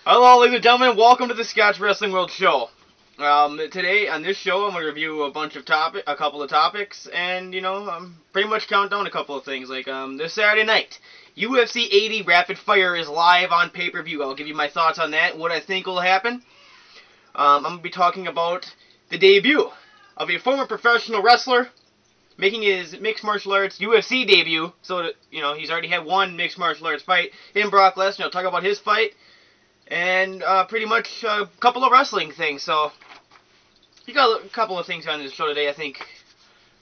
Hello, ladies and gentlemen. Welcome to the Scotch Wrestling World Show. Today on this show, I'm gonna review a couple of topics, and pretty much count down a couple of things. Like this Saturday night, UFC 80 Rapid Fire is live on pay-per-view. I'll give you my thoughts on that, what I think will happen. I'm gonna be talking about the debut of a former professional wrestler making his mixed martial arts UFC debut. So he's already had one mixed martial arts fight in Brock Lesnar. I'll talk about his fight. And pretty much a couple of wrestling things. So, you got a couple of things on this show today I think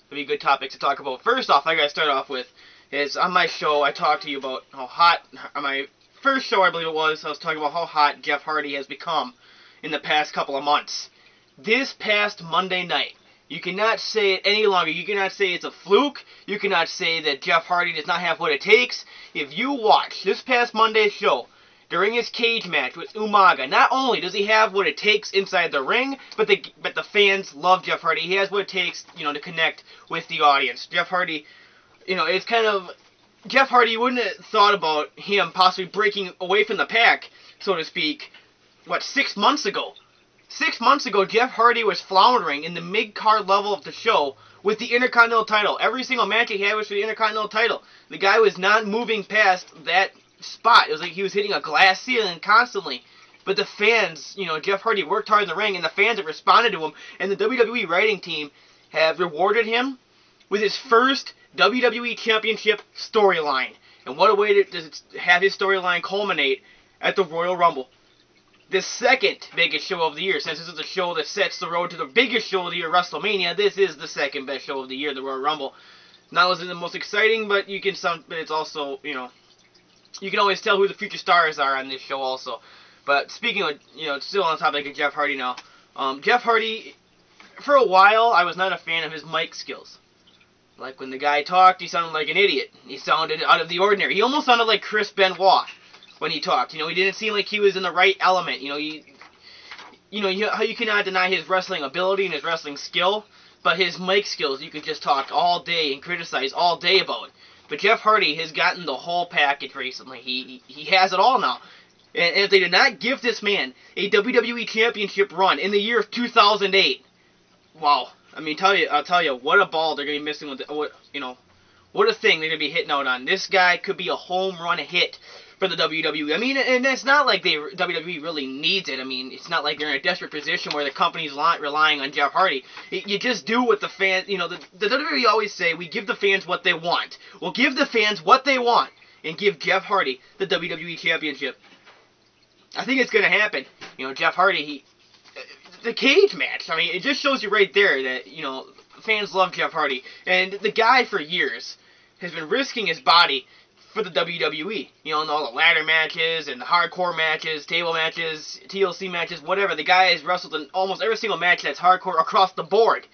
would be good topics to talk about. First off, I gotta start off with is on my show I talked to you about how hot, on my first show I believe it was, I was talking about how hot Jeff Hardy has become in the past couple of months. This past Monday night, you cannot say it any longer. You cannot say it's a fluke. You cannot say that Jeff Hardy does not have what it takes. If you watch this past Monday's show, during his cage match with Umaga, not only does he have what it takes inside the ring, but the fans love Jeff Hardy. He has what it takes, to connect with the audience. Jeff Hardy, it's kind of Jeff Hardy. You wouldn't have thought about him possibly breaking away from the pack, so to speak. 6 months ago? 6 months ago, Jeff Hardy was floundering in the mid-card level of the show with the Intercontinental title. Every single match he had was for the Intercontinental title. The guy was not moving past that spot. It was like he was hitting a glass ceiling constantly. But the fans, Jeff Hardy worked hard in the ring, and the fans have responded to him, and the WWE writing team have rewarded him with his first WWE Championship storyline. And what a way to have his storyline culminate at the Royal Rumble. The second biggest show of the year, since this is the show that sets the road to the biggest show of the year, WrestleMania. This is the second best show of the year, the Royal Rumble. Not only the most exciting, but it's also, you can always tell who the future stars are on this show also. But speaking of, still on the topic of Jeff Hardy now. Jeff Hardy, for a while, I was not a fan of his mic skills. Like when the guy talked, he sounded like an idiot. He sounded out of the ordinary. He almost sounded like Chris Benoit when he talked. He didn't seem like he was in the right element. How you cannot deny his wrestling ability and his wrestling skill, but his mic skills, you could just talk all day and criticize all day about. But Jeff Hardy has gotten the whole package recently. He has it all now. And if they did not give this man a WWE Championship run in the year of 2008, wow. I'll tell you, what a ball they're going to be missing with, what a thing they're going to be hitting out on. This guy could be a home run hit for the WWE. And it's not like WWE really needs it. It's not like they're in a desperate position where the company's relying on Jeff Hardy. You just do what the fans, the WWE always say, we give the fans what they want. Well, give the fans what they want and give Jeff Hardy the WWE Championship. I think it's going to happen. Jeff Hardy, the cage match, it just shows you right there that, fans love Jeff Hardy. And the guy for years has been risking his body for the WWE. In all the ladder matches and the hardcore matches, table matches, TLC matches, whatever. The guy has wrestled in almost every single match that's hardcore across the board.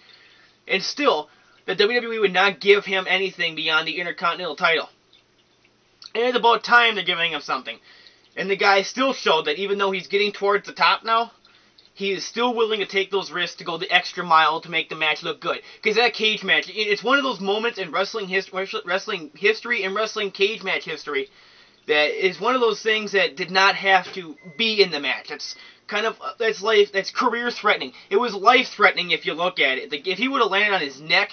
And still, the WWE would not give him anything beyond the Intercontinental title. And it's about time they're giving him something. And the guy still showed that even though he's getting towards the top now, he is still willing to take those risks to go the extra mile to make the match look good. Because that cage match, it's one of those moments in wrestling history and wrestling cage match history that is one of those things that did not have to be in the match. That's career threatening. It was life threatening if you look at it. If he would have landed on his neck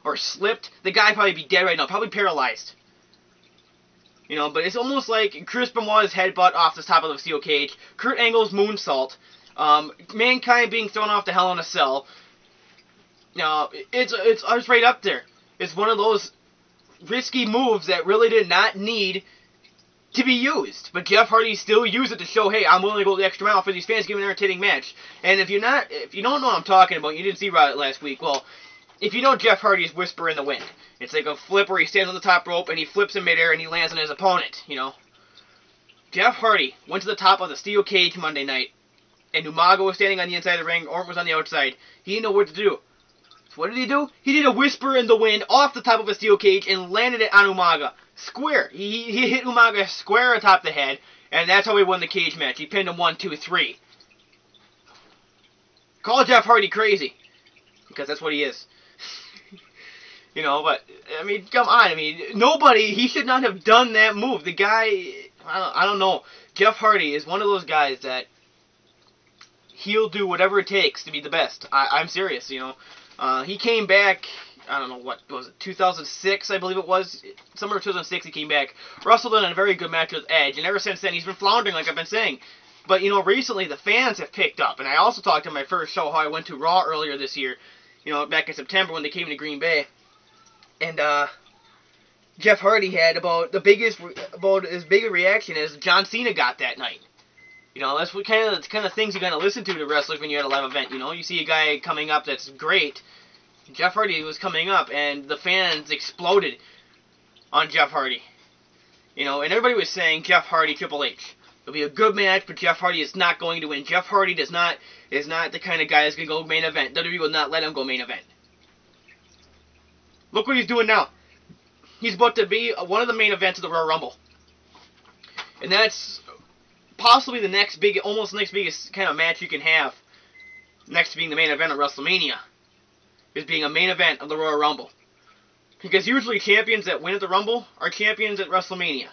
or slipped, the guy would probably be dead right now, probably paralyzed. But it's almost like Chris Benoit's headbutt off the top of the steel cage, Kurt Angle's moonsault, Mankind being thrown off the Hell in a Cell. It's right up there. It's one of those risky moves that really did not need to be used. But Jeff Hardy still used it to show, hey, I'm willing to go the extra mile for these fans, give an entertaining match. And if you don't know what I'm talking about, you didn't see Riot last week, well, if you know Jeff Hardy's Whisper in the Wind, it's like a flip where he stands on the top rope and he flips in midair and he lands on his opponent, Jeff Hardy went to the top of the steel cage Monday night, and Umaga was standing on the inside of the ring, Orton was on the outside. He didn't know what to do. So what did he do? He did a Whisper in the Wind off the top of a steel cage and landed it on Umaga. Square. He hit Umaga square atop the head, and that's how he won the cage match. He pinned him 1, 2, 3. Call Jeff Hardy crazy, because that's what he is. But, come on, nobody, he should not have done that move. The guy, I don't know. Jeff Hardy is one of those guys that he'll do whatever it takes to be the best. I'm serious, you know. He came back, I don't know, what was it, 2006, I believe it was. Somewhere in 2006 he came back. Wrestled in a very good match with Edge, and ever since then he's been floundering, like I've been saying. But, you know, recently the fans have picked up, and I also talked in my first show how I went to Raw earlier this year, you know, back in September when they came to Green Bay. And, Jeff Hardy had about as big a reaction as John Cena got that night. You know, that's what kind of things you gotta listen to wrestlers when you're at a live event. You know, you see a guy coming up that's great. Jeff Hardy was coming up, and the fans exploded on Jeff Hardy. You know, and everybody was saying Jeff Hardy, Triple H. It'll be a good match, but Jeff Hardy is not going to win. Jeff Hardy is not the kind of guy that's gonna go main event. WWE will not let him go main event. Look what he's doing now. He's about to be one of the main events of the Royal Rumble. And that's possibly almost the next biggest kind of match you can have. Next to being the main event of WrestleMania. Is being a main event of the Royal Rumble. Because usually champions that win at the Rumble are champions at WrestleMania.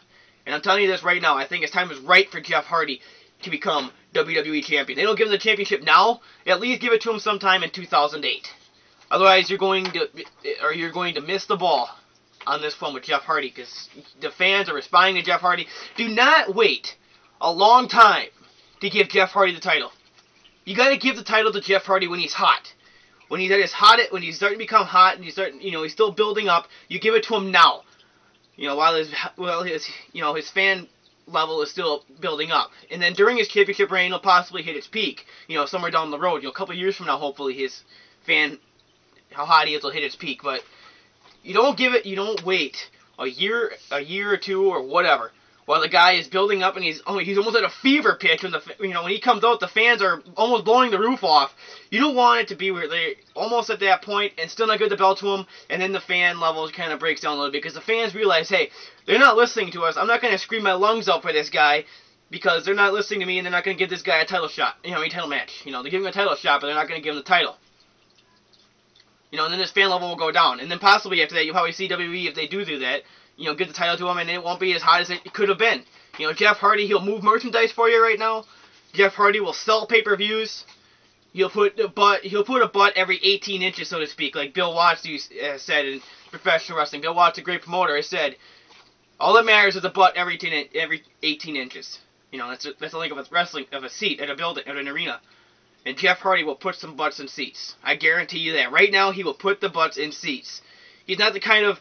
And I'm telling you this right now, I think his time is right for Jeff Hardy to become WWE Champion. They don't give him the championship now, at least give it to him sometime in 2008. Otherwise you're going to miss the ball on this one with Jeff Hardy, because the fans are responding to Jeff Hardy. Do not wait a long time to give Jeff Hardy the title. You got to give the title to Jeff Hardy when he's hot. When he's when he's starting to become hot, and he's still building up. You give it to him now. You know, while his fan level is still building up. And then during his championship reign, he'll possibly hit its peak. You know, somewhere down the road. You know, a couple of years from now, hopefully his how hot he is will hit its peak. But you don't wait a year or two or whatever while the guy is building up and he's almost at a fever pitch when he comes out, the fans are almost blowing the roof off. You don't want it to be where they're almost at that point and still not give the belt to him, and then the fan level kind of breaks down a little bit because the fans realize, hey, they're not listening to us. I'm not going to scream my lungs out for this guy because they're not listening to me, and they're not going to give this guy a title shot, a title match. You know, they give him a title shot, but they're not going to give him the title. You know, and then his fan level will go down. And then possibly after that, you'll probably see WWE, if they do that, give the title to him, and it won't be as hot as it could have been. You know, Jeff Hardy, he'll move merchandise for you right now. Jeff Hardy will sell pay-per-views. He'll put a butt every 18 inches, so to speak, like Bill Watts said in professional wrestling. Bill Watts, a great promoter, has said, all that matters is a butt every 18 inches. You know, that's the length of a seat at a building, at an arena. And Jeff Hardy will put some butts in seats. I guarantee you that. Right now, he will put the butts in seats. He's not the kind of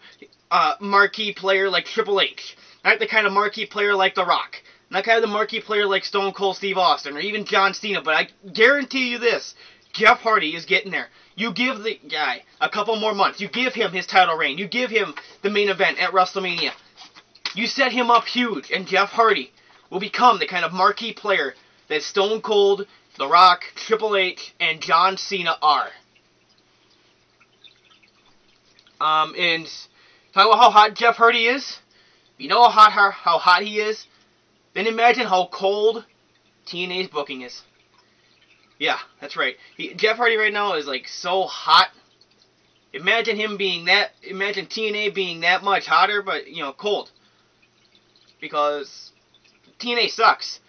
marquee player like Triple H. Not the kind of marquee player like The Rock. Not kind of the marquee player like Stone Cold Steve Austin or even John Cena. But I guarantee you this. Jeff Hardy is getting there. You give the guy a couple more months. You give him his title reign. You give him the main event at WrestleMania. You set him up huge. And Jeff Hardy will become the kind of marquee player that Stone Cold, The Rock, Triple H, and John Cena are. And talk about how hot Jeff Hardy is. You know how hot he is? Then imagine how cold TNA's booking is. Yeah, that's right. Jeff Hardy right now is like so hot. Imagine TNA being that much hotter, but cold. Because TNA sucks.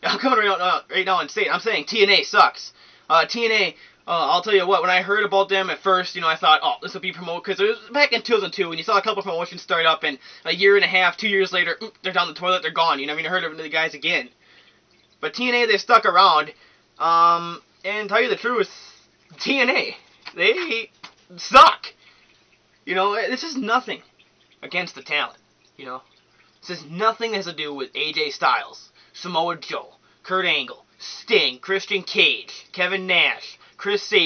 I'm coming right now and saying TNA sucks. TNA, I'll tell you what, when I heard about them at first, I thought, oh, this will be promoted, because it was back in 2002, and you saw a couple of promotions start up, and a year and a half, 2 years later, they're down the toilet, they're gone. You never even heard of the guys again. But TNA, they stuck around, and tell you the truth, TNA, they suck. This is nothing against the talent, This is nothing that has to do with AJ Styles, Samoa Joe, Kurt Angle, Sting, Christian Cage, Kevin Nash, Chris Sabin.